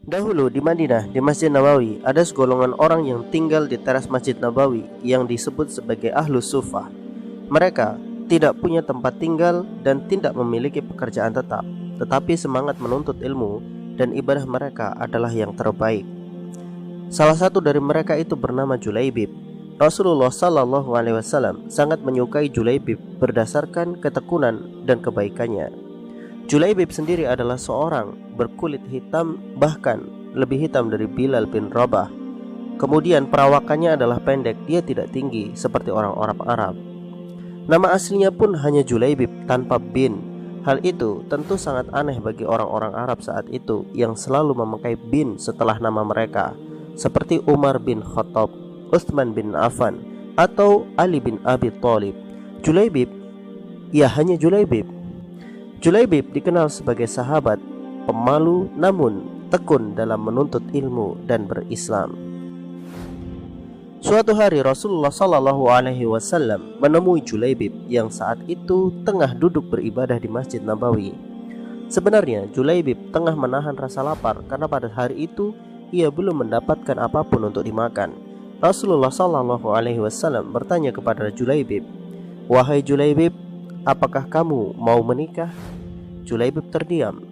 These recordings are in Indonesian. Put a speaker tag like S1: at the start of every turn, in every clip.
S1: Dahulu di Madinah, di Masjid Nabawi, ada segolongan orang yang tinggal di teras Masjid Nabawi yang disebut sebagai Ahlus Sufah. Mereka tidak punya tempat tinggal dan tidak memiliki pekerjaan tetap, tetapi semangat menuntut ilmu dan ibadah mereka adalah yang terbaik. Salah satu dari mereka itu bernama Julaibib. Rasulullah Shallallahu Alaihi Wasallam sangat menyukai Julaibib berdasarkan ketekunan dan kebaikannya. Julaibib sendiri adalah seorang berkulit hitam, bahkan lebih hitam dari Bilal bin Rabah. Kemudian perawakannya adalah pendek, dia tidak tinggi seperti orang-orang Arab. Nama aslinya pun hanya Julaibib tanpa bin. Hal itu tentu sangat aneh bagi orang-orang Arab saat itu yang selalu memakai bin setelah nama mereka, seperti Umar bin Khattab, Utsman bin Affan, atau Ali bin Abi Thalib. Julaibib, ya hanya Julaibib. Julaibib dikenal sebagai sahabat pemalu namun tekun dalam menuntut ilmu dan berislam. Suatu hari Rasulullah Shallallahu Alaihi Wasallam menemui Julaibib yang saat itu tengah duduk beribadah di Masjid Nabawi. Sebenarnya Julaibib tengah menahan rasa lapar karena pada hari itu ia belum mendapatkan apapun untuk dimakan. Rasulullah Shallallahu Alaihi Wasallam bertanya kepada Julaibib, "Wahai Julaibib, apakah kamu mau menikah?" Julaibib terdiam,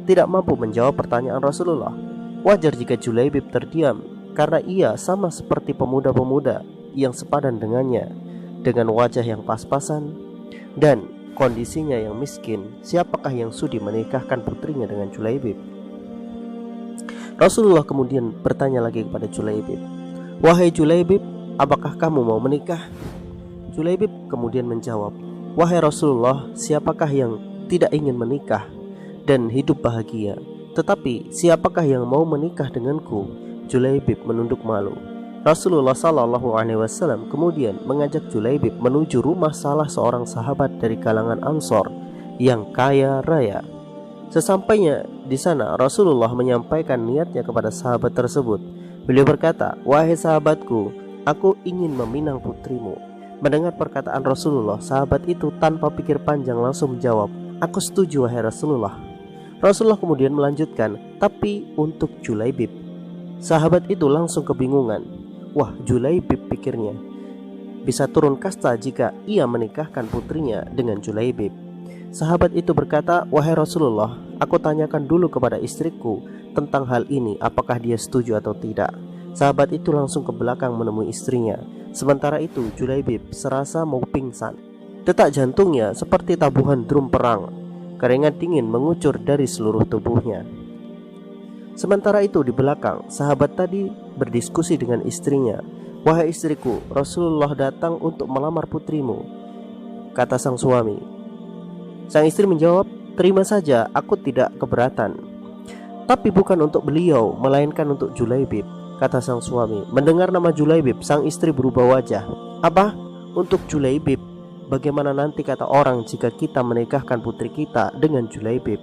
S1: tidak mampu menjawab pertanyaan Rasulullah. Wajar jika Julaibib terdiam, karena ia sama seperti pemuda-pemuda yang sepadan dengannya, dengan wajah yang pas-pasan dan kondisinya yang miskin. Siapakah yang sudi menikahkan putrinya dengan Julaibib? Rasulullah kemudian bertanya lagi kepada Julaibib, "Wahai Julaibib, apakah kamu mau menikah?" Julaibib kemudian menjawab, "Wahai Rasulullah, siapakah yang tidak ingin menikah dan hidup bahagia? Tetapi siapakah yang mau menikah denganku?" Julaibib menunduk malu. Rasulullah Shallallahu Alaihi Wasallam kemudian mengajak Julaibib menuju rumah salah seorang sahabat dari kalangan Ansor yang kaya raya. Sesampainya di sana, Rasulullah menyampaikan niatnya kepada sahabat tersebut. Beliau berkata, "Wahai sahabatku, aku ingin meminang putrimu." Mendengar perkataan Rasulullah, sahabat itu tanpa pikir panjang langsung menjawab, "Aku setuju wahai Rasulullah." Rasulullah kemudian melanjutkan, "Tapi untuk Julaibib." Sahabat itu langsung kebingungan. Wah, Julaibib, pikirnya, bisa turun kasta jika ia menikahkan putrinya dengan Julaibib. Sahabat itu berkata, "Wahai Rasulullah, aku tanyakan dulu kepada istriku tentang hal ini, apakah dia setuju atau tidak." Sahabat itu langsung ke belakang menemui istrinya. Sementara itu Julaibib serasa mau pingsan. Detak jantungnya seperti tabuhan drum perang. Keringat dingin mengucur dari seluruh tubuhnya. Sementara itu di belakang, sahabat tadi berdiskusi dengan istrinya. "Wahai istriku, Rasulullah datang untuk melamar putrimu," kata sang suami. Sang istri menjawab, "Terima saja, aku tidak keberatan." "Tapi bukan untuk beliau, melainkan untuk Julaibib," kata sang suami. Mendengar nama Julaibib, sang istri berubah wajah. "Apa? Untuk Julaibib? Bagaimana nanti kata orang jika kita menikahkan putri kita dengan Julaibib?"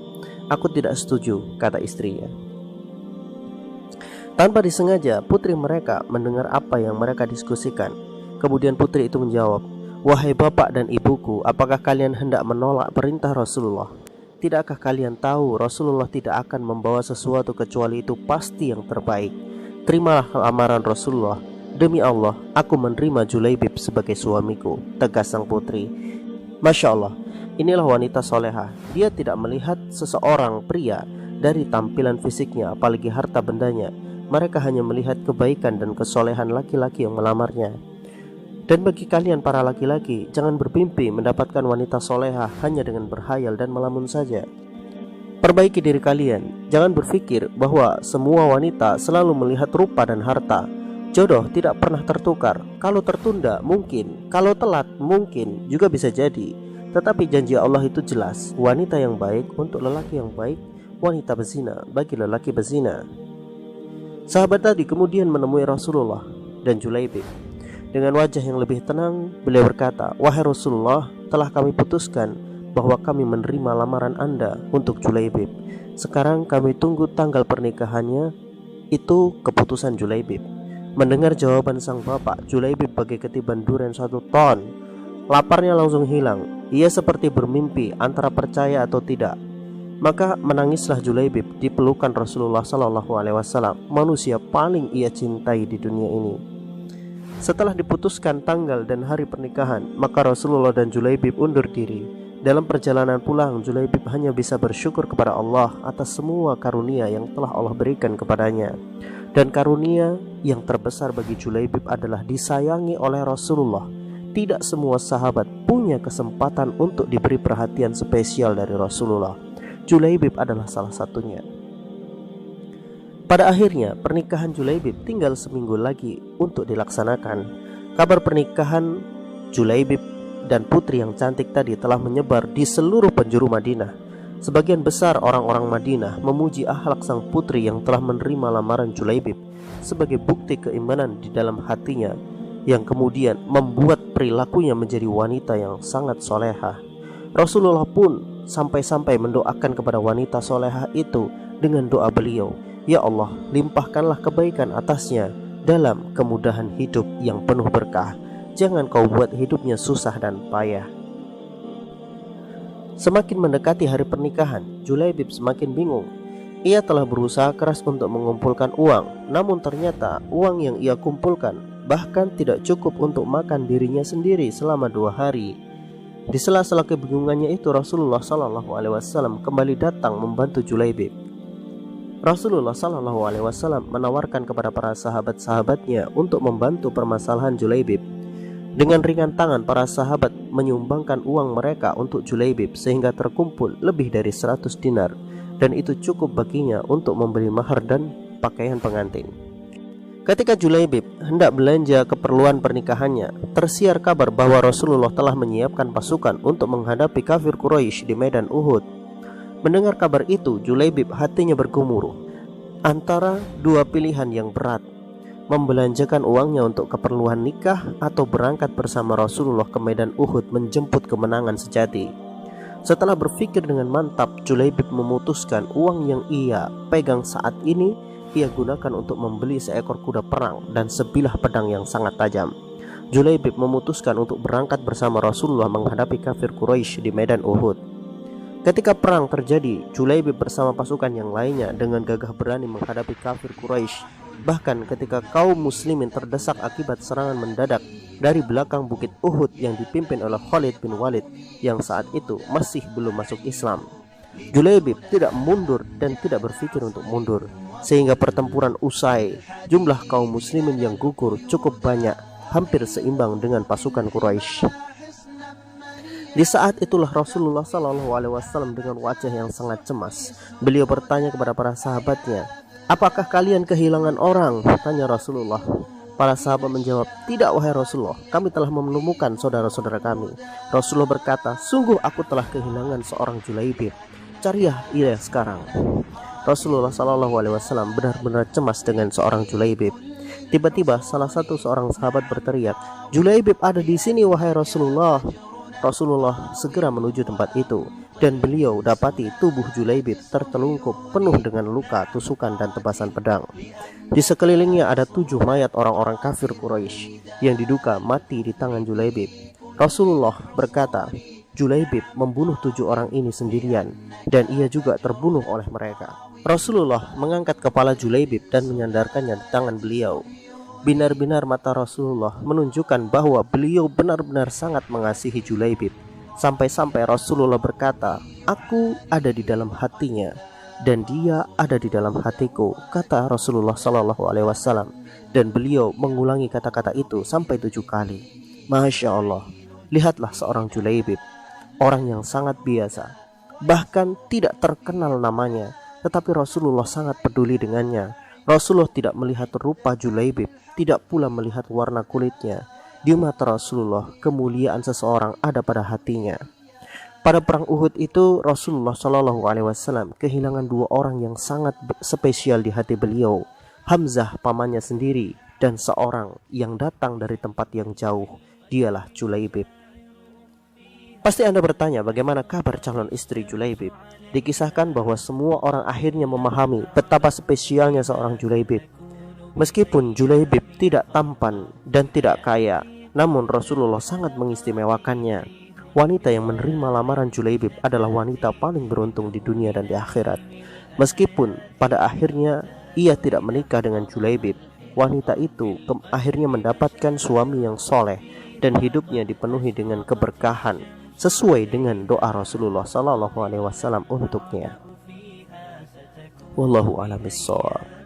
S1: "Aku tidak setuju," kata istrinya. Tanpa disengaja, putri mereka mendengar apa yang mereka diskusikan. Kemudian putri itu menjawab, "Wahai bapak dan ibuku, apakah kalian hendak menolak perintah Rasulullah? Tidakkah kalian tahu Rasulullah tidak akan membawa sesuatu kecuali itu pasti yang terbaik? Terimalah lamaran Rasulullah. Demi Allah, aku menerima Julaibib sebagai suamiku," tegas sang putri. Masya Allah, inilah wanita soleha. Dia tidak melihat seseorang pria dari tampilan fisiknya, apalagi harta bendanya. Mereka hanya melihat kebaikan dan kesolehan laki-laki yang melamarnya. Dan bagi kalian para laki-laki, jangan bermimpi mendapatkan wanita soleha hanya dengan berhayal dan melamun saja. Perbaiki diri kalian. Jangan berpikir bahwa semua wanita selalu melihat rupa dan harta. Jodoh tidak pernah tertukar. Kalau tertunda mungkin, kalau telat mungkin, juga bisa jadi. Tetapi janji Allah itu jelas. Wanita yang baik untuk lelaki yang baik, wanita bezina bagi lelaki bezina. Sahabat tadi kemudian menemui Rasulullah dan Julaibib. Dengan wajah yang lebih tenang, beliau berkata, "Wahai Rasulullah, telah kami putuskan bahwa kami menerima lamaran Anda untuk Julaibib. Sekarang kami tunggu tanggal pernikahannya." Itu keputusan Julaibib. Mendengar jawaban sang bapak, Julaibib bagai ketiban durian 1 ton. Laparnya langsung hilang. Ia seperti bermimpi antara percaya atau tidak. Maka menangislah Julaibib di pelukan Rasulullah SAW, manusia paling ia cintai di dunia ini. Setelah diputuskan tanggal dan hari pernikahan, maka Rasulullah dan Julaibib undur diri. Dalam perjalanan pulang, Julaibib hanya bisa bersyukur kepada Allah atas semua karunia yang telah Allah berikan kepadanya. Dan karunia yang terbesar bagi Julaibib adalah disayangi oleh Rasulullah. Tidak semua sahabat punya kesempatan untuk diberi perhatian spesial dari Rasulullah. Julaibib adalah salah satunya. Pada akhirnya pernikahan Julaibib tinggal seminggu lagi untuk dilaksanakan. Kabar pernikahan Julaibib dan putri yang cantik tadi telah menyebar di seluruh penjuru Madinah. Sebagian besar orang-orang Madinah memuji akhlak sang putri yang telah menerima lamaran Julaibib sebagai bukti keimanan di dalam hatinya, yang kemudian membuat perilakunya menjadi wanita yang sangat soleha. Rasulullah pun sampai-sampai mendoakan kepada wanita soleha itu dengan doa beliau, "Ya Allah, limpahkanlah kebaikan atasnya dalam kemudahan hidup yang penuh berkah. Jangan kau buat hidupnya susah dan payah." Semakin mendekati hari pernikahan, Julaibib semakin bingung. Ia telah berusaha keras untuk mengumpulkan uang, namun ternyata uang yang ia kumpulkan bahkan tidak cukup untuk makan dirinya sendiri selama 2 hari. Di sela-sela kebingungannya itu, Rasulullah SAW kembali datang membantu Julaibib. Rasulullah SAW menawarkan kepada para sahabat-sahabatnya untuk membantu permasalahan Julaibib. Dengan ringan tangan para sahabat menyumbangkan uang mereka untuk Julaibib sehingga terkumpul lebih dari 100 dinar, dan itu cukup baginya untuk membeli mahar dan pakaian pengantin. Ketika Julaibib hendak belanja keperluan pernikahannya, tersiar kabar bahwa Rasulullah telah menyiapkan pasukan untuk menghadapi kafir Quraisy di medan Uhud. Mendengar kabar itu, Julaibib hatinya bergemuruh antara dua pilihan yang berat: membelanjakan uangnya untuk keperluan nikah atau berangkat bersama Rasulullah ke medan Uhud menjemput kemenangan sejati. Setelah berpikir dengan mantap, Julaibib memutuskan uang yang ia pegang saat ini ia gunakan untuk membeli seekor kuda perang dan sebilah pedang yang sangat tajam. Julaibib memutuskan untuk berangkat bersama Rasulullah menghadapi kafir Quraisy di medan Uhud. Ketika perang terjadi, Julaibib bersama pasukan yang lainnya dengan gagah berani menghadapi kafir Quraisy. Bahkan ketika kaum muslimin terdesak akibat serangan mendadak dari belakang bukit Uhud yang dipimpin oleh Khalid bin Walid yang saat itu masih belum masuk Islam, Julaibib tidak mundur dan tidak berpikir untuk mundur, sehingga pertempuran usai. Jumlah kaum muslimin yang gugur cukup banyak, hampir seimbang dengan pasukan Quraisy. Di saat itulah Rasulullah SAW dengan wajah yang sangat cemas, beliau bertanya kepada para sahabatnya, "Apakah kalian kehilangan orang?" tanya Rasulullah. Para sahabat menjawab, "Tidak wahai Rasulullah, kami telah menemukan saudara-saudara kami." Rasulullah berkata, "Sungguh aku telah kehilangan seorang Julaibib. Carilah ia sekarang." Rasulullah SAW benar-benar cemas dengan seorang Julaibib. Tiba-tiba salah satu seorang sahabat berteriak, "Julaibib ada di sini wahai Rasulullah." Rasulullah segera menuju tempat itu, dan beliau dapati tubuh Julaibib tertelungkup penuh dengan luka, tusukan, dan tebasan pedang. Di sekelilingnya ada 7 mayat orang-orang kafir Quraisy yang diduga mati di tangan Julaibib. Rasulullah berkata, Julaibib membunuh 7 orang ini sendirian, dan ia juga terbunuh oleh mereka. Rasulullah mengangkat kepala Julaibib dan menyandarkannya di tangan beliau. Binar-binar mata Rasulullah menunjukkan bahwa beliau benar-benar sangat mengasihi Julaibib. Sampai-sampai Rasulullah berkata, "Aku ada di dalam hatinya dan dia ada di dalam hatiku," kata Rasulullah SAW. Dan beliau mengulangi kata-kata itu sampai 7 kali. Masya Allah, lihatlah seorang Julaibib, orang yang sangat biasa, bahkan tidak terkenal namanya, tetapi Rasulullah sangat peduli dengannya. Rasulullah tidak melihat rupa Julaibib, tidak pula melihat warna kulitnya. Di mata Rasulullah, kemuliaan seseorang ada pada hatinya. Pada perang Uhud itu, Rasulullah SAW kehilangan 2 orang yang sangat spesial di hati beliau, Hamzah pamannya sendiri, dan seorang yang datang dari tempat yang jauh, dialah Julaibib. Pasti Anda bertanya, bagaimana kabar calon istri Julaibib? Dikisahkan bahwa semua orang akhirnya memahami betapa spesialnya seorang Julaibib. Meskipun Julaibib tidak tampan dan tidak kaya, namun Rasulullah sangat mengistimewakannya. wanita yang menerima lamaran Julaibib adalah wanita paling beruntung di dunia dan di akhirat. Meskipun pada akhirnya ia tidak menikah dengan Julaibib, wanita itu akhirnya mendapatkan suami yang soleh dan hidupnya dipenuhi dengan keberkahan sesuai dengan doa Rasulullah SAW untuknya. Wallahu a'lam bishawab.